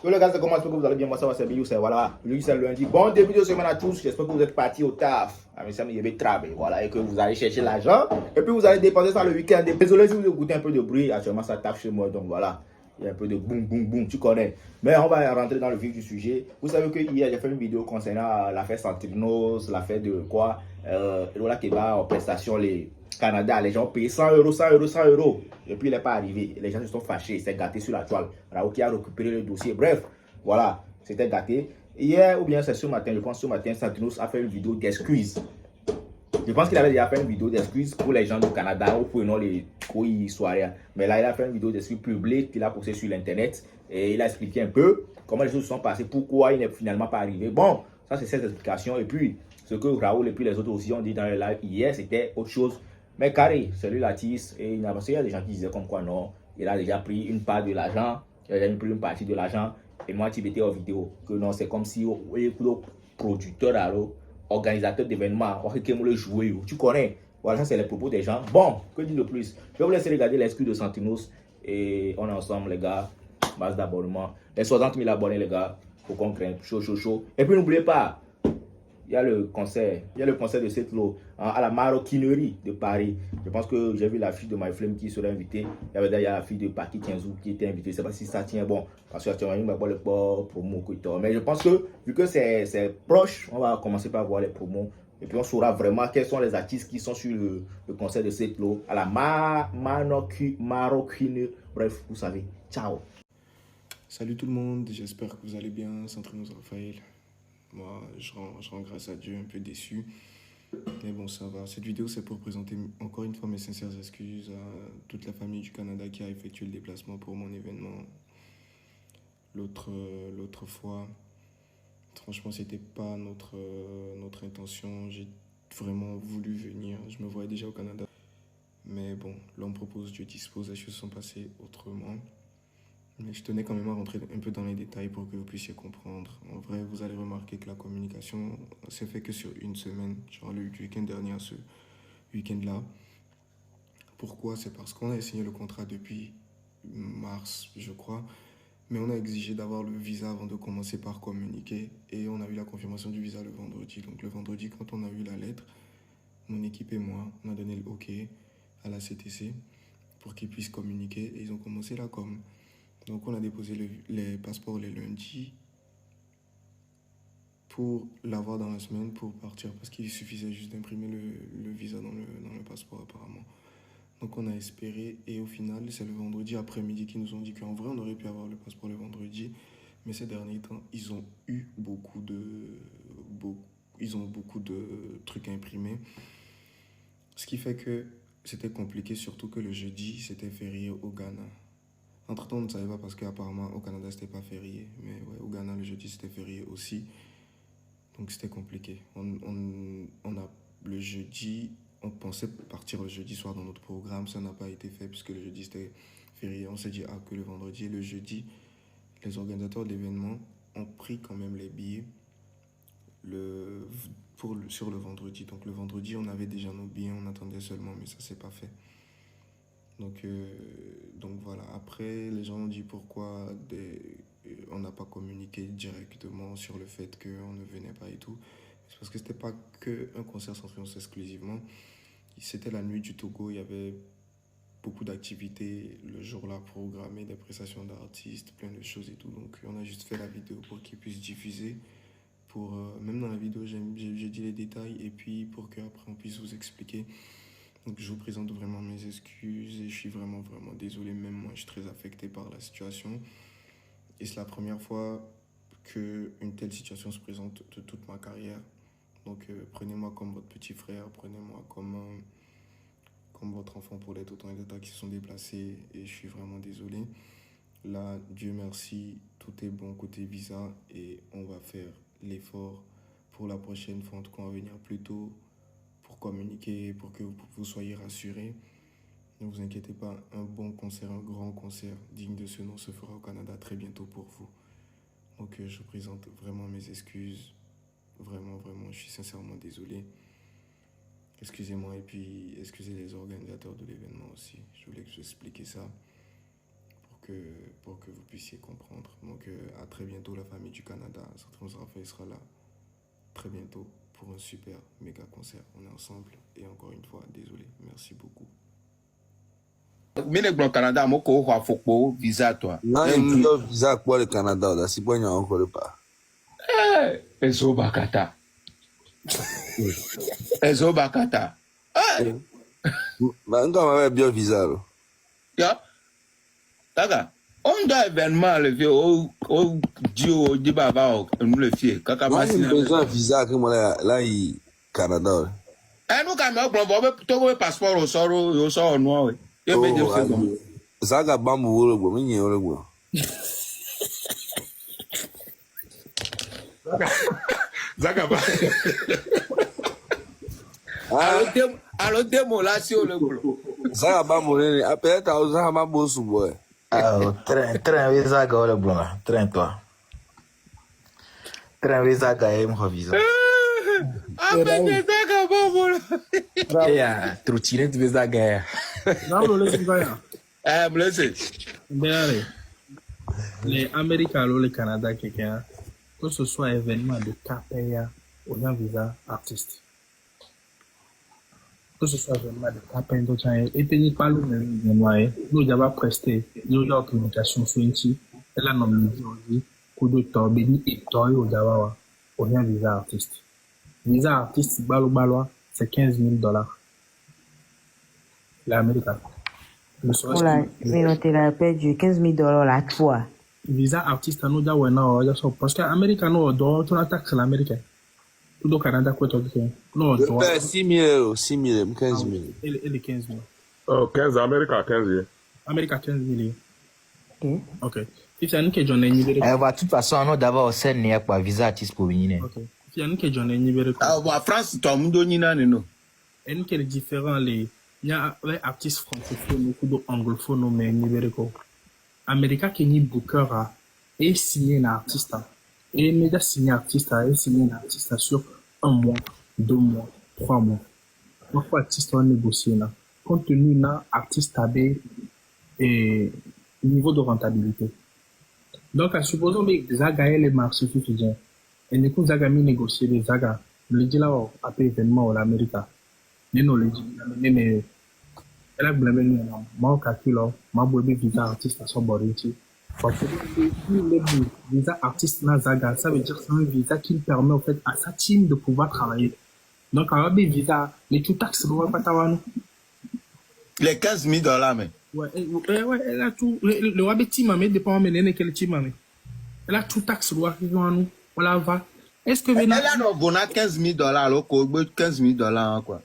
Yo les gars, c'est comment? J'espère que vous allez bien. Moi, ça va, c'est bien. Voilà. Aujourd'hui, c'est lundi. Bon début de semaine à tous. J'espère que vous êtes partis au taf. Ah, mais ça me y travail. Voilà. Et que vous allez chercher l'argent. Et puis, vous allez dépenser ça le week-end. Désolé si vous écoutez un peu de bruit. Actuellement, ça tape chez moi. Donc, voilà. Il y a un peu de boum, boum, boum. Tu connais. Mais on va rentrer dans le vif du sujet. Vous savez que hier, j'ai fait une vidéo concernant l'affaire Santinos, l'affaire de quoi Lola Keba en prestation, les Canada, les gens payaient 100 euros, 100 euros, 100 euros. Et puis il n'est pas arrivé. Les gens se sont fâchés, c'est gâté sur la toile. Raoult qui a récupéré le dossier. Bref, voilà, c'était gâté. Hier, ou bien c'est ce matin, je pense ce matin, Santinos a fait une vidéo d'excuses. Je pense qu'il avait déjà fait une vidéo d'excuses pour les gens du Canada ou pour non les soirées. Mais là, il a fait une vidéo d'excuses publique qu'il a postée sur l'internet et il a expliqué un peu comment les choses se sont passées, pourquoi il n'est finalement pas arrivé. Bon, ça c'est cette explication. Et puis, ce que Raoul et puis les autres aussi ont dit dans le live hier, c'était autre chose. Mais carré, c'est lui l'artiste et il y a des gens qui disaient comme quoi non, il a déjà pris une part de l'argent, il a déjà pris une partie de l'argent. Et moi, tu mettais en vidéo que non, c'est comme si le producteur alors organisateur d'événements, le jouer, tu connais. Voilà, ça c'est les propos des gens. Bon, que dire de plus? Je vais vous laisser regarder l'excuse de Santinos et on est ensemble, les gars. Base d'abonnement. Les 60 000 abonnés, les gars. Faut qu'on craigne. Chaud, chaud, chaud. Et puis n'oubliez pas, il y a le concert de Setlo à la maroquinerie de Paris. Je pense que j'ai vu la fille de MyFlame qui serait invitée. Il y avait d'ailleurs la fille de Paki Tienzou qui était invitée. Je ne sais pas si ça tient bon. Parce que actuellement, il va voir le promo. Mais je pense que vu que c'est proche, on va commencer par voir les promos. Et puis on saura vraiment quels sont les artistes qui sont sur le concert de Setlo à la maroquinerie. Bref, vous savez. Ciao. Salut tout le monde, j'espère que vous allez bien. Santrinos Raphaël. Moi, je rends grâce à Dieu, un peu déçu. Mais bon, ça va. Cette vidéo, c'est pour présenter encore une fois mes sincères excuses à toute la famille du Canada qui a effectué le déplacement pour mon événement l'autre fois. Franchement, c'était pas notre intention. J'ai vraiment voulu venir. Je me voyais déjà au Canada. Mais bon, l'homme propose, Dieu dispose. Les choses sont passées autrement. Mais je tenais quand même à rentrer un peu dans les détails pour que vous puissiez comprendre. En vrai, vous allez remarquer que la communication s'est fait que sur une semaine, genre le week-end dernier à ce week-end-là. Pourquoi? C'est parce qu'on a signé le contrat depuis mars, je crois, mais on a exigé d'avoir le visa avant de commencer par communiquer et on a eu la confirmation du visa le vendredi. Donc le vendredi, quand on a eu la lettre, mon équipe et moi, on a donné le OK à la CTC pour qu'ils puissent communiquer et ils ont commencé la com. Donc on a déposé les passeports les lundis pour l'avoir dans la semaine pour partir parce qu'il suffisait juste d'imprimer le visa dans le passeport apparemment. Donc on a espéré et au final c'est le vendredi après-midi qu'ils nous ont dit qu'en vrai on aurait pu avoir le passeport le vendredi, mais ces derniers temps ils ont eu beaucoup de trucs à imprimer, ce qui fait que c'était compliqué, surtout que le jeudi c'était férié au Ghana. Entre-temps, on ne savait pas parce qu'apparemment au Canada, c'était pas férié. Mais ouais, au Ghana, le jeudi, c'était férié aussi. Donc c'était compliqué. Le jeudi, on pensait partir le jeudi soir dans notre programme. Ça n'a pas été fait puisque le jeudi, c'était férié. On s'est dit que le vendredi et le jeudi, les organisateurs de l'événement ont pris quand même les billets sur le vendredi. Donc le vendredi, on avait déjà nos billets, on attendait seulement, mais ça s'est pas fait. Donc voilà, après les gens ont dit pourquoi on n'a pas communiqué directement sur le fait qu'on ne venait pas et tout. C'est parce que c'était pas qu'un concert Santrinos exclusivement. C'était la nuit du Togo, il y avait beaucoup d'activités le jour-là programmées, des prestations d'artistes, plein de choses et tout. Donc on a juste fait la vidéo pour qu'ils puissent diffuser. Même dans la vidéo, j'ai dit les détails et puis pour qu'après on puisse vous expliquer. Donc je vous présente vraiment mes excuses et je suis vraiment désolé. Même moi, je suis très affecté par la situation. Et c'est la première fois qu'une telle situation se présente de toute ma carrière. Donc prenez-moi comme votre petit frère, prenez-moi comme votre enfant pour les autant d'États qui se sont déplacés. Et je suis vraiment désolé. Là, Dieu merci, tout est bon côté visa et on va faire l'effort pour la prochaine fois. En tout cas, on va venir plus tôt pour communiquer, pour que vous soyez rassurés. Ne vous inquiétez pas, un bon concert, un grand concert digne de ce nom se fera au Canada très bientôt pour vous. Donc je vous présente vraiment mes excuses. Vraiment, je suis sincèrement désolé. Excusez-moi et puis excusez les organisateurs de l'événement aussi. Je voulais que je vous explique ça pour pour que vous puissiez comprendre. Donc, à très bientôt, la famille du Canada. Certains Raphaël sera là très bientôt pour un super méga concert. On est ensemble et encore une fois, désolé. Merci beaucoup. Mine gblɔ Canada mo ko xɔ afɔkpo visa toi. Non, il y a un visa pour le Canada. Là, si pas, il n'y a encore pas. Ezo bakata. Ezo bakata. Mais encore, on avait bien visa. Là. Ya. Kaka. On doit événement le vieux au dio di baba o nous le fier. Kaka Moi, masina. j'ai besoin de visa que moi là, il Canada. Nous quand même gblɔ to go passeport o soro no we. Ye be je fi go. Zaga bambu wolo go, mi wolo go. Zaga ba. Alo demo la si o le gblɔ. Zaga bambu ne, après ta o zaga bambu su boy. Ah, train we Zaga wala blonga. Train toi. Train we Zaga mo visa. Zaga bobo. Ya, trotinete vezes da guerra. Raoul, laisse faire. Me laisse. Regardez, les Américains ou le Canada, quelqu'un, que ce soit événement de KPA ou un visa artiste. Que ce soit événement de KPA, et puis pas le même moyen, nous avons presté, nous avons communication sur ici, et là, nous avons dit, que de Torbeni et Toy au Java, ou un visa artiste. Visa artiste, balo, c'est $15,000. L'Amérique. Voilà, mais on t'a perdu $15,000 la fois. Visa artiste nous da wana ya so parce que America no do tu na tax l'Américain. Tout au Canada quoi tout no do. 6 000 15 000. Et les 15 000. Oh, 15 America 15. America 15 000. Ok. OK. Si tu as une que j'en ai libéré. De toute façon, nous d'abord scène n'est pas visa artiste pour venir. OK. Si tu as une que j'en ai libéré. Ah wa France to mundo nyina ne no. Et une que les différents les il y a les artistes francophones ou anglophones mais libéré quoi. America qui ni booker a et signé un artiste et média signé artiste et signé un artiste sur 1 mois, 2 mois, 3 mois. Pourquoi artiste on négocier là compte tenu na artiste AB et niveau de rentabilité. Donc à supposons que Zaga les marchés suffisants et du coup Zaga mi négocier les Zaga le dit là après événement au l'Amérique. Nous le dit mais elle a blâmé nous moi calcule moi boire visa artiste à son boriti parce que le visa artiste na Zaga ça veut dire c'est un visa qui permet en fait à sa team de pouvoir travailler donc avec des visas les tout taxes ne vont pas t'avoir Les $15,000 mais. ouais elle a tout le wabe team mais dépend mais quel team mais elle a tout taxes doit nous voilà va est-ce que Elle a no bona $15,000 lo ko gbe $15,000 quoi.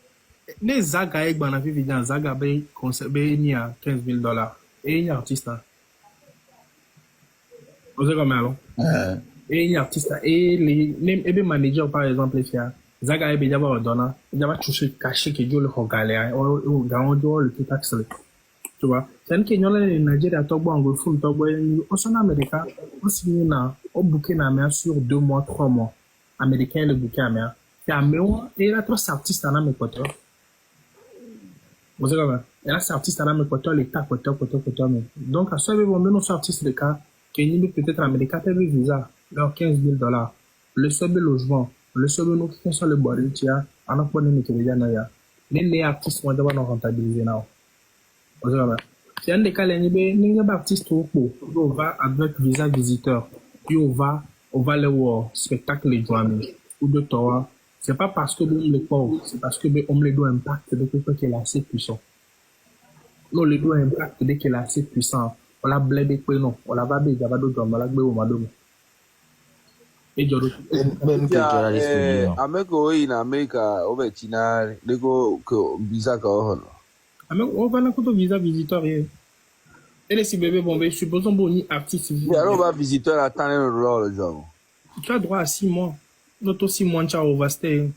les Zaga et bana fi vidéo Zaga be conserver ni à $15,000 et il artiste vous savez comment alors et il artiste et les managers par exemple les Zaga et déjà va donner il va toucher caché que Dieu le regarde ou dans le tout taxe tu vois c'est un Kenyan là Nigeria Togo anglophone Togo au son américain on signe na au bouquet na mais sur 2 mois 3 mois américain le bouquet mais c'est à moi et là trois artistes en Équateur. Vous savez comment? Et là, c'est artiste en Équateur, l'État, Équateur. Donc, à ce moment, nous sommes artistes de cas, qui est peut-être américain, peut-être visa, leur $15,000. Le seul logement, le seul nous qui sont le bois, on a pas de métier, les artistes vont devoir nous rentabiliser now. Vous savez comment? C'est un des cas, les artistes, on va avec visa visiteur, puis on va aller au spectacle de drame, ou de Torah. C'est pas parce que l'homme est pauvre, c'est parce que l'homme le doit impact dès qu'il est assez puissant. Non, le doit impact dès qu'il est assez puissant. On l'a blindé, non. On l'a pas blindé, on l'a blindé, on l'a blindé. Et je Même que America, over China, they go visa ko on va dans le visa visiteur. Et les si bébés, bon, supposons bon, ni artiste. Il y a un visiteur à temps le job. Tu as droit à 6 mois. Notre 6 mois, tu as overstay.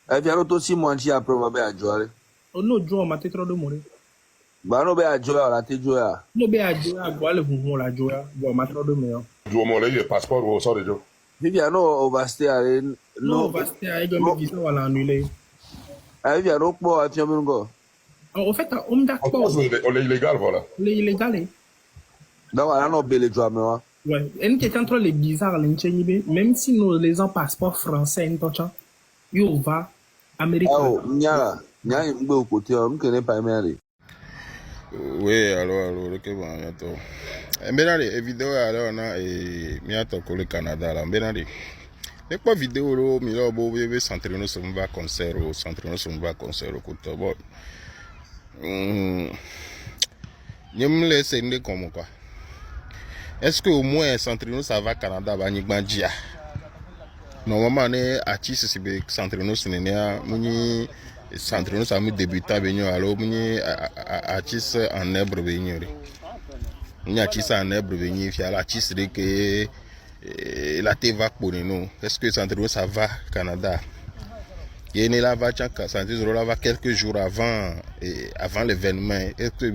Et puis, l'autre 6 mois, tu as probablement à jouer. On a joué, on m'a trop de mourir. Bah, on a joué, on a joué. On a joué, on a joué, on m'a trop de meilleur. Du moment le passeport au sort de job. Et puis, on overstay à non, overstay à un visa, on l'a annulé. Et puis, on a joué, En fait, on est d'accord. On est illégal, voilà. Les illégaux. Donc, on a nos belles joueurs, Ouais. Une question entre les bizarres, même si nous les en passeport français, il va Amérique. oh, Nyala, Nyala, il au côté, on ne connaît pas Mary. Oui, alors, ok, bon, bientôt. Benari, vidéo, alors, on a, bientôt, le Canada, là, Benari. Les pas vidéo, là, mais là, bon, vous s'entraîner sur un concert, s'entraîner sur un concert, écoute, bon. Je me laisse dire comme quoi. Est-ce que au moins s'entraîner ça va Canada, va n'y bandia? Normalement, les artistes, c'est s'entraîner sur les néa, muni s'entraîner ça me débuta venir alors muni artiste en herbe venir. Muni artiste en herbe venir, fier l'artiste de que la te va pour nous. Est-ce que s'entraîner ça va Canada? Il y a là va quelques jours avant l'événement. Est-ce que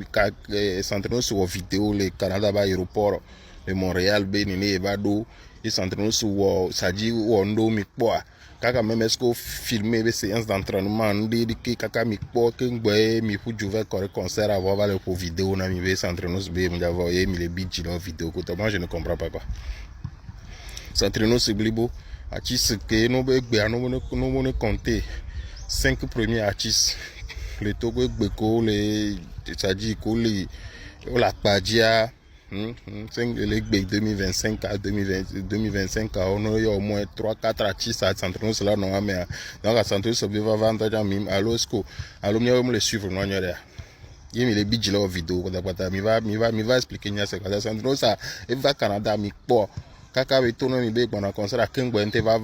s'entraîner sur vidéo le Canada va aéroport de Montréal Bénin Bado et s'entraîner sur Sadi ou Ondo Mikpoa. Kaka même est-ce que filmer les séances d'entraînement dit que kaka Mikpoa que ngwe mi fu juve concert avoir le pour vidéo na mi s'entraîner sur me d'avoir mis les bits dans vidéo que moi je ne comprends pas quoi. S'entraîner sur Blibo artistes que nous ne compter 5 premiers artistes les Togo Beko les c'est-à-dire que la Padia 2025 à 2025 on a au moins 3-4 artistes à s'entraîner cela non mais donc à s'entraîner ça va vendre même alors est-ce que alors me les suivre non il me les bidji la vidéo mi va expliquer nya c'est quoi ça s'entraîner ça et va Canada mi po kaka we tourner mi be pendant concert à Kengbo ente va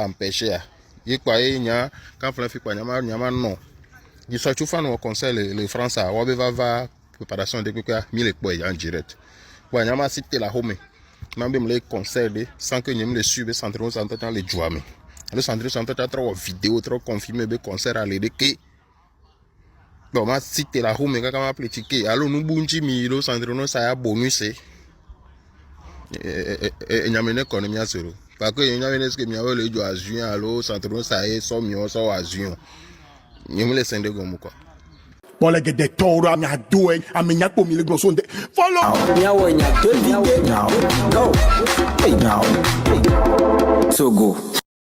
empêcher il quoi nya quand flan fi quoi nyama non il soit tout fan au concert le français wa be va préparation de quoi mi les quoi en direct ouais nyama cité la home même les concerts sans que nyam les suivre s'entraîner ça entend les jouer le s'entraîner ça entend trop vidéo trop confirmé be concert à les que bon ma cité la home kaka ma platiquer alors nous bunji mi lo s'entraîner ça a bonus et nyamene économie à zéro parce que nyamene ce que mi a le jouer à juin alors s'entraîner ça est so mi so à juin nyam les sende gomu quoi. Bon, les gars, des taureaux, à mes doués, à mes nyakos, les gros sont des. Follow! Now, go.